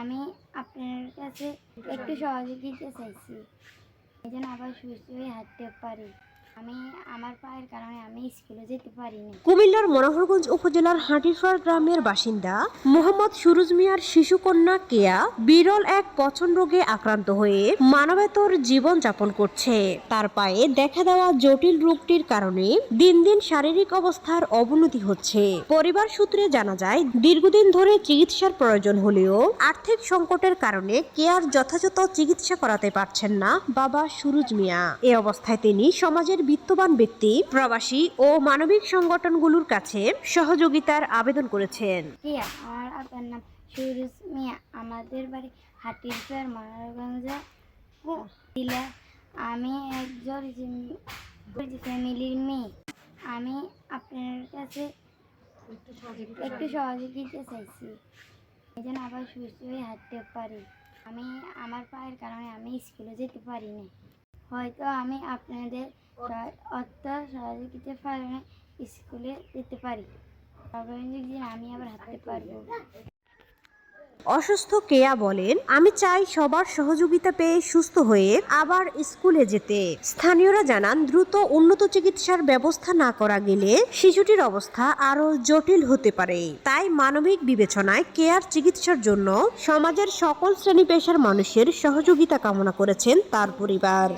আমি আপনার কাছে একটু সহযোগিতা চাইছি, এই যেন আবার সুস্থ হয়ে হাঁটতে পারি। আমি আমার পায়ের কারণে আমি স্কুলে যেতে পারিনি। কুমিল্লার মনোহরগঞ্জ উপজেলার হাটিরপাড় গ্রামের বাসিন্দা মোহাম্মদ সুরুজ মিয়ার শিশুকন্যা কেয়া বিরল এক পচন রোগে আক্রান্ত হয়ে মানবেতর জীবন যাপন করছে। তার পায়ে দেখা দেওয়া জটিল রোগটির কারণে দিন দিন শারীরিক অবস্থার অবনতি হচ্ছে। পরিবার সূত্রে জানা যায়, দীর্ঘদিন ধরে চিকিৎসার প্রয়োজন হলেও আর্থিক সংকটের কারণে কেয়ার যথাযথ চিকিৎসা করাতে পারছেন না বাবা সুরুজ মিয়া। এ অবস্থায় তিনি সমাজের বিত্তবান ব্যক্তি, প্রবাসী ও মানবিক সংগঠনগুলোর কাছে সহযোগিতার আবেদন করেছেন। আমার আপনার নাম সুরুজ মিয়া, আমাদের বাড়ি হাটিরপাড় মনোহরগঞ্জ জেলা। আমি একজন ফ্যামিলির মেয়ে। আমি আপনার কাছে একটু সহযোগিতা চাইছি, এই যেন আবার সুস্থ হয়ে হাঁটতে পারি। আমি আমার পায়ের কারণে আমি স্কুলে যেতে পারিনি। হয়তো আমি আপনাদের অর্থ সহযোগিতার কারণে স্কুলে যেতে পারি, দিন আমি আবার হাঁটতে পারবো। অসুস্থ কেয়া বলেন, আমি চাই সবার সহযোগিতা পেয়ে সুস্থ হয়ে আবার স্কুলে যেতে। স্থানীয়রা জানান, দ্রুত উন্নত চিকিৎসার ব্যবস্থা না করা গেলে শিশুটির অবস্থা আরো জটিল হতে পারে। তাই মানবিক বিবেচনায় কেয়ার চিকিৎসার জন্য সমাজের সকল শ্রেণী পেশার মানুষের সহযোগিতা কামনা করেছেন তার পরিবার।